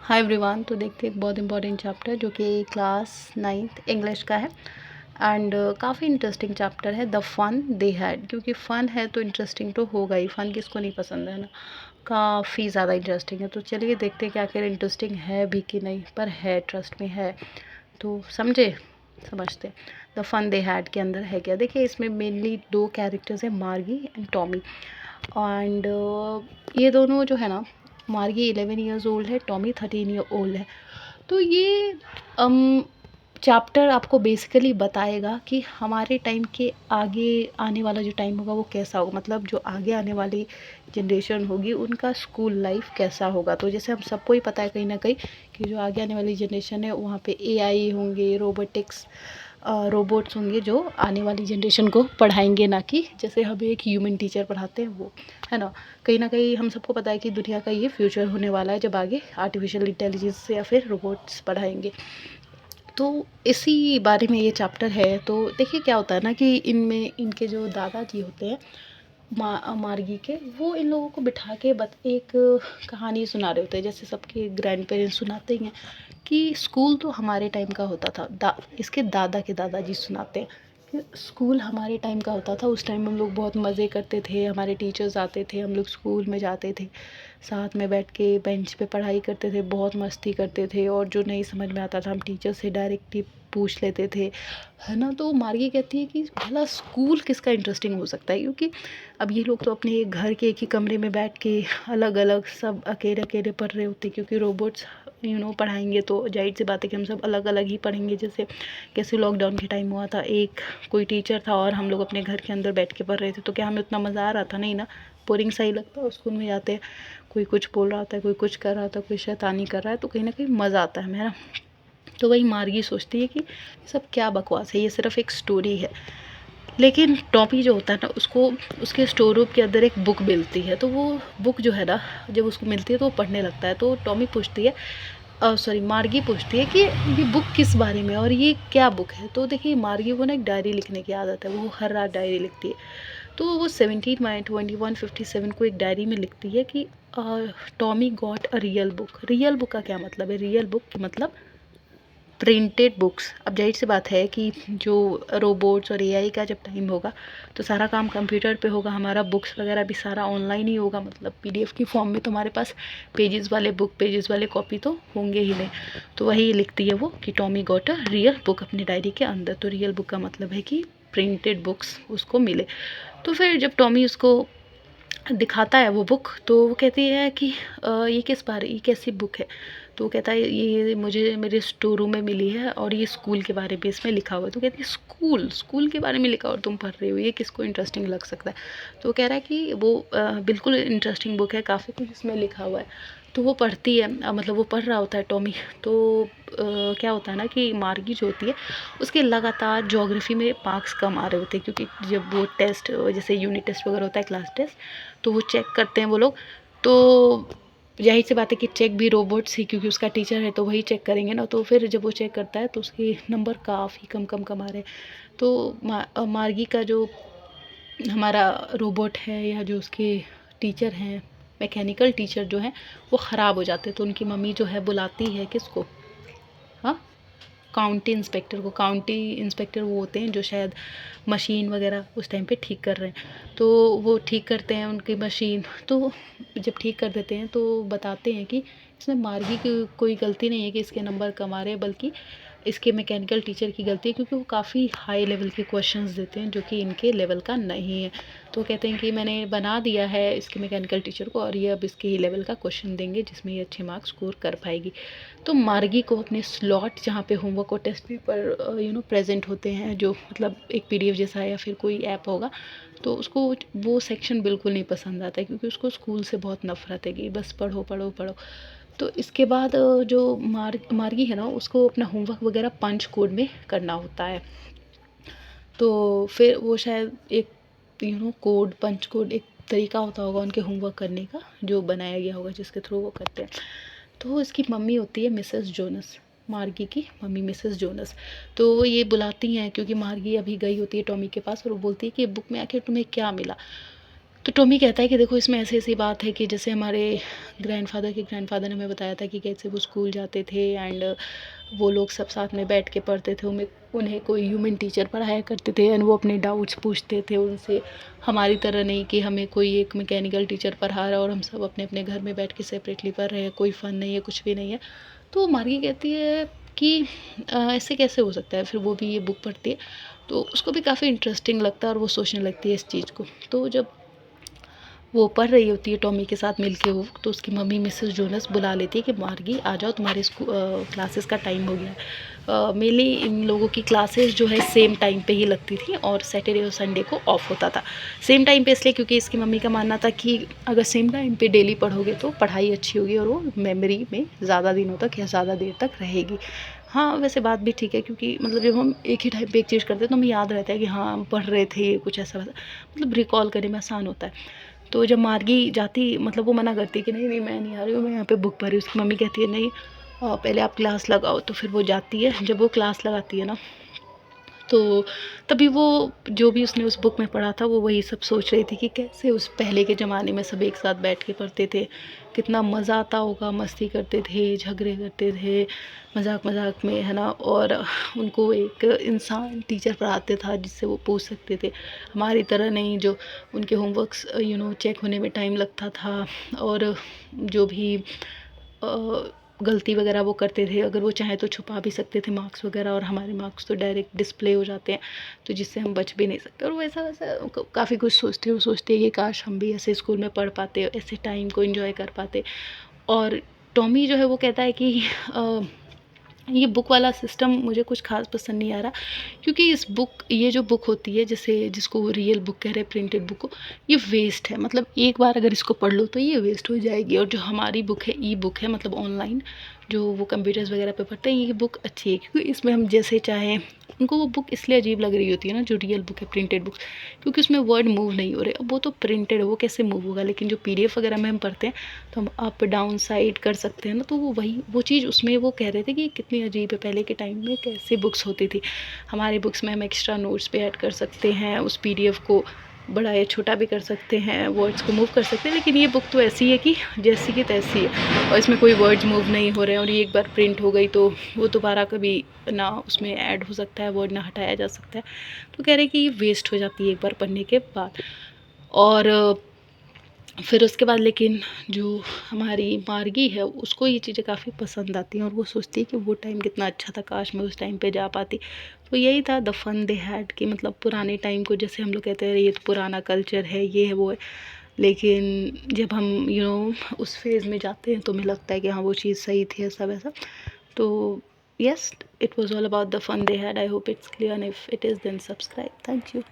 Hi everyone. तो देखते हैं एक बहुत इंपॉर्टेंट चैप्टर जो कि क्लास 9th इंग्लिश का है एंड काफ़ी इंटरेस्टिंग चैप्टर है द फन दे हैड। क्योंकि फ़न है तो इंटरेस्टिंग तो होगा ही, फ़न किसको नहीं पसंद है ना। काफ़ी ज़्यादा इंटरेस्टिंग है, तो चलिए देखते हैं कि आखिर इंटरेस्टिंग है भी कि नहीं, पर है, ट्रस्ट में है। तो समझते हैं द फन दे हैड के अंदर है क्या। देखिए इसमें मेनली दो कैरेक्टर्स हैं, मार्गी एंड टॉमी। एंड ये दोनों जो है ना, मार्गी 11 ईयर्स ओल्ड है, टॉमी 13 ईयर ओल्ड है। तो ये चैप्टर आपको बेसिकली बताएगा कि हमारे टाइम के आगे आने वाला जो टाइम होगा वो कैसा होगा, मतलब जो आगे आने वाली जनरेशन होगी उनका स्कूल लाइफ कैसा होगा। तो जैसे हम सबको ही पता है कहीं ना कहीं कि जो आगे आने वाली जनरेशन है वहाँ पे एआई होंगे, रोबोट्स होंगे जो आने वाली जनरेशन को पढ़ाएंगे, ना कि जैसे हमें एक ह्यूमन टीचर पढ़ाते हैं वो, है ना कहीं हम सबको पता है कि दुनिया का ये फ्यूचर होने वाला है जब आगे आर्टिफिशियल इंटेलिजेंस से या फिर रोबोट्स पढ़ाएंगे। तो इसी बारे में ये चैप्टर है। तो देखिए क्या होता है ना कि इनमें इनके जो दादाजी होते हैं मार्गी के, वो इन लोगों को बिठा के एक कहानी सुना रहे होते हैं, जैसे सबके ग्रैंड पेरेंट्स सुनाते ही हैं कि स्कूल तो हमारे टाइम का होता था। इसके दादा के दादाजी सुनाते हैं कि स्कूल हमारे टाइम का होता था, उस टाइम हम लोग बहुत मज़े करते थे, हमारे टीचर्स आते थे, हम लोग स्कूल में जाते थे, साथ में बैठ के बेंच पे पढ़ाई करते थे, बहुत मस्ती करते थे, और जो नहीं समझ में आता था हम टीचर से डायरेक्टली पूछ लेते थे, है ना। तो मार्गी कहती है कि भला स्कूल किसका इंटरेस्टिंग हो सकता है, क्योंकि अब ये लोग तो अपने एक घर के एक ही कमरे में बैठ के अलग अलग सब अकेले अकेले पढ़ रहे होते, क्योंकि रोबोट्स पढ़ाएंगे तो जाहिर सी बात है कि हम सब अलग अलग ही पढ़ेंगे। जैसे कैसे लॉकडाउन के टाइम हुआ था, एक कोई टीचर था और हम लोग अपने घर के अंदर बैठ के पढ़ रहे थे, तो क्या हमें उतना मज़ा आ रहा था? नहीं ना, बोरिंग सा ही लगता है। स्कूल में जाते हैं, कोई कुछ बोल रहा होता है, कोई कुछ कर रहा होता है, कोई शैतानी कर रहा है, तो कहीं ना कहीं मज़ा आता है मेरा। तो वही मार्गी सोचती है कि सब क्या बकवास है, ये सिर्फ एक स्टोरी है। लेकिन टॉपी जो होता है ना, उसको उसके स्टोर रूम के अंदर एक बुक मिलती है, तो वो बुक जो है ना, जब उसको मिलती है तो वो पढ़ने लगता है। तो टॉमी पूछती है, मार्गी पूछती है कि ये बुक किस बारे में और ये क्या बुक है। तो देखिए मार्गी को ना एक डायरी लिखने की आदत है, वो हर रात डायरी लिखती है। तो वो 17/21/57 को एक डायरी में लिखती है कि Tommy got a real book. Real book का क्या मतलब है? रियल बुक का मतलब प्रिंटेड बुक्स। अब जाहिर सी बात है कि जो रोबोट्स और एआई का जब टाइम होगा तो सारा काम कंप्यूटर पे होगा, हमारा बुक्स वगैरह भी सारा ऑनलाइन ही होगा, मतलब पीडीएफ की फॉर्म में। तो हमारे पास पेजेस वाले कॉपी तो होंगे ही नहीं। तो वही लिखती है वो कि Tommy got a real book अपनी डायरी के अंदर। तो रियल बुक का मतलब है कि प्रिंटेड बुक्स उसको मिले। तो फिर जब टॉमी उसको दिखाता है वो बुक, तो वो कहती है कि ये कैसी बुक है? तो वो कहता है ये मुझे मेरे स्टोर रूम में मिली है और ये स्कूल के बारे में इसमें लिखा हुआ है। तो कहती है स्कूल के बारे में लिखा और तुम पढ़ रहे हो, ये किसको इंटरेस्टिंग लग सकता है? तो वो कह रहा है कि वो बिल्कुल इंटरेस्टिंग बुक है, काफ़ी कुछ इसमें लिखा हुआ है। तो वो पढ़ती है, मतलब वो पढ़ रहा होता है टॉमी। तो क्या होता है ना कि मार्गी जो होती है उसके लगातार ज्योग्राफी में मार्क्स कम आ रहे होते हैं, क्योंकि जब वो टेस्ट, जैसे यूनिट टेस्ट वगैरह होता है, क्लास टेस्ट, तो वो चेक करते हैं वो लोग। तो जाहिर सी बात है कि चेक भी रोबोट्स ही, क्योंकि उसका टीचर है तो वही चेक करेंगे ना। तो फिर जब वो चेक करता है तो उसके नंबर काफ़ी कम आ रहे हैं। तो मार्गी का जो हमारा रोबोट है या जो उसके टीचर हैं, मैकेनिकल टीचर जो हैं, वो ख़राब हो जाते हैं। तो उनकी मम्मी जो है बुलाती है किसको? हाँ, काउंटी इंस्पेक्टर वो होते हैं जो शायद मशीन वगैरह उस टाइम पे ठीक कर रहे हैं। तो वो ठीक करते हैं उनकी मशीन। तो जब ठीक कर देते हैं तो बताते हैं कि इसमें मार्गी की कोई गलती नहीं है कि इसके नंबर कम आ रहे हैं, बल्कि इसके मैकेनिकल टीचर की गलती है, क्योंकि वो काफ़ी हाई लेवल के क्वेश्चंस देते हैं जो कि इनके लेवल का नहीं है। तो कहते हैं कि मैंने बना दिया है इसके मैकेनिकल टीचर को और ये अब इसके ही लेवल का क्वेश्चन देंगे जिसमें ये अच्छे मार्क्स स्कोर कर पाएगी। तो मार्गी को अपने स्लॉट जहाँ पे होमवर्क और टेस्ट पेपर प्रेजेंट होते हैं, जो मतलब एक पीडीएफ जैसा है या फिर कोई ऐप होगा, तो उसको वो सेक्शन बिल्कुल नहीं पसंद आता है, क्योंकि उसको स्कूल से बहुत नफरत है कि बस पढ़ो पढ़ो पढ़ो। तो इसके बाद जो मार्गी है ना, उसको अपना होमवर्क वगैरह पंच कोड में करना होता है। तो फिर वो शायद एक कोड, पंच कोड एक तरीका होता होगा उनके होमवर्क करने का जो बनाया गया होगा, जिसके थ्रू वो करते हैं। तो इसकी मम्मी होती है मिसेस जोनस, मार्गी की मम्मी मिसेस जोनस। तो वो ये बुलाती हैं क्योंकि मार्गी अभी गई होती है टॉमी के पास और वो बोलती है कि बुक में आखिर तुम्हें क्या मिला? तो टॉमी कहता है कि देखो इसमें ऐसी-ऐसी बात है कि जैसे हमारे ग्रैंडफ़ादर के ग्रैंडफ़ादर ने हमें बताया था कि कैसे वो स्कूल जाते थे एंड वो लोग सब साथ में बैठ के पढ़ते थे। उन्हें कोई ह्यूमन टीचर पढ़ाया करते थे एंड वो अपने डाउट्स पूछते थे उनसे। हमारी तरह नहीं कि हमें कोई एक मैकेनिकल टीचर पढ़ा रहा है और हम सब अपने-अपने घर में बैठ के सेपरेटली पढ़ रहे हैं, कोई फ़न नहीं है, कुछ भी नहीं है। तो मार्गी कहती है कि ऐसे कैसे हो सकता है? फिर वो भी ये बुक पढ़ती है, तो उसको भी काफ़ी इंटरेस्टिंग लगता है और वो सोचने लगती है इस चीज़ को। तो जब वो पढ़ रही होती है टॉमी के साथ मिलके वो, तो उसकी मम्मी मिसेस जोनस बुला लेती है कि मार्गी आ जाओ, तुम्हारे क्लासेस का टाइम हो गया है। मेनली इन लोगों की क्लासेस जो है सेम टाइम पे ही लगती थी और सैटरडे और संडे को ऑफ होता था। सेम टाइम पे इसलिए क्योंकि इसकी मम्मी का मानना था कि अगर सेम टाइम पे डेली पढ़ोगे तो पढ़ाई अच्छी होगी और वो मेमोरी में ज़्यादा दिनों तक या ज़्यादा देर तक रहेगी। हाँ, वैसे बात भी ठीक है क्योंकि मतलब जब हम एक ही टाइम पे एक चीज़ करते हैं तो हमें याद रहता है कि हाँ, हम पढ़ रहे थे, कुछ ऐसा-वैसा, मतलब रिकॉल करने में आसान होता है। तो जब मार्गी जाती, मतलब वो मना करती है कि नहीं-नहीं मैं नहीं आ रही हूँ, मैं यहाँ पे बुक पढ़ रही हूँ। उसकी मम्मी कहती है नहीं, पहले आप क्लास लगाओ। तो फिर वो जाती है। जब वो क्लास लगाती है ना, तो तभी वो जो भी उसने उस बुक में पढ़ा था वो वही सब सोच रही थी कि कैसे उस पहले के ज़माने में सब एक साथ बैठ के पढ़ते थे, कितना मज़ा आता होगा, मस्ती करते थे, झगड़े करते थे, मज़ाक-मज़ाक में, है ना? और उनको एक इंसान टीचर पढ़ाते था जिससे वो पूछ सकते थे, हमारी तरह नहीं जो उनके होमवर्क्स चेक होने में टाइम लगता था और जो भी गलती वगैरह वो करते थे, अगर वो चाहें तो छुपा भी सकते थे मार्क्स वगैरह और हमारे मार्क्स तो डायरेक्ट डिस्प्ले हो जाते हैं, तो जिससे हम बच भी नहीं सकते। और वैसा-वैसा काफ़ी कुछ सोचते, वो सोचते हैं कि काश हम भी ऐसे स्कूल में पढ़ पाते, ऐसे टाइम को एन्जॉय कर पाते। और टॉमी जो है वो कहता है कि अ, ये बुक वाला सिस्टम मुझे कुछ ख़ास पसंद नहीं आ रहा, क्योंकि ये जो बुक होती है, जैसे जिसको रियल बुक कह रहे हैं, प्रिंटेड बुक को, ये वेस्ट है। मतलब एक बार अगर इसको पढ़ लो तो ये वेस्ट हो जाएगी। और जो हमारी बुक है, ई बुक है, मतलब ऑनलाइन जो वो कंप्यूटर्स वगैरह पे पढ़ते हैं, ये बुक अच्छी है क्योंकि इसमें हम जैसे चाहें, उनको वो बुक इसलिए अजीब लग रही होती है ना, जो रियल बुक है, प्रिंटेड बुक, क्योंकि उसमें वर्ड मूव नहीं हो रहे। अब वो तो प्रिंटेड है, वो कैसे मूव होगा, लेकिन जो पीडीएफ वगैरह में हम पढ़ते हैं तो हम अप डाउन साइड कर सकते हैं ना, तो वो चीज़ उसमें वो कह रहे थे कि कितनी अजीब है, पहले के टाइम में कैसे बुक्स होती थी। हमारी बुक्स में हम एक्स्ट्रा नोट्स भी ऐड कर सकते हैं, उस पीडीएफ को बड़ा या छोटा भी कर सकते हैं, वर्ड्स को मूव कर सकते हैं, लेकिन ये बुक तो ऐसी है कि जैसी की तैसी है और इसमें कोई वर्ड्स मूव नहीं हो रहे हैं। और ये एक बार प्रिंट हो गई तो वो दोबारा कभी ना उसमें ऐड हो सकता है, वर्ड ना हटाया जा सकता है। तो कह रहे हैं कि ये वेस्ट हो जाती है एक बार पढ़ने के बाद। और फिर उसके बाद लेकिन जो हमारी मार्गी है उसको ये चीज़ें काफ़ी पसंद आती हैं और वो सोचती है कि वो टाइम कितना अच्छा था, काश मैं उस टाइम पे जा पाती। तो यही था द फन दे हैड, कि मतलब पुराने टाइम को, जैसे हम लोग कहते हैं ये तो पुराना कल्चर है, ये है वो है, लेकिन जब हम उस फेज़ में जाते हैं तो हमें लगता है कि हाँ वो चीज़ सही थी, ऐसा वैसा। तो yes, it was all about the fun they had. I hope it's clear and if it is then subscribe. Thank you.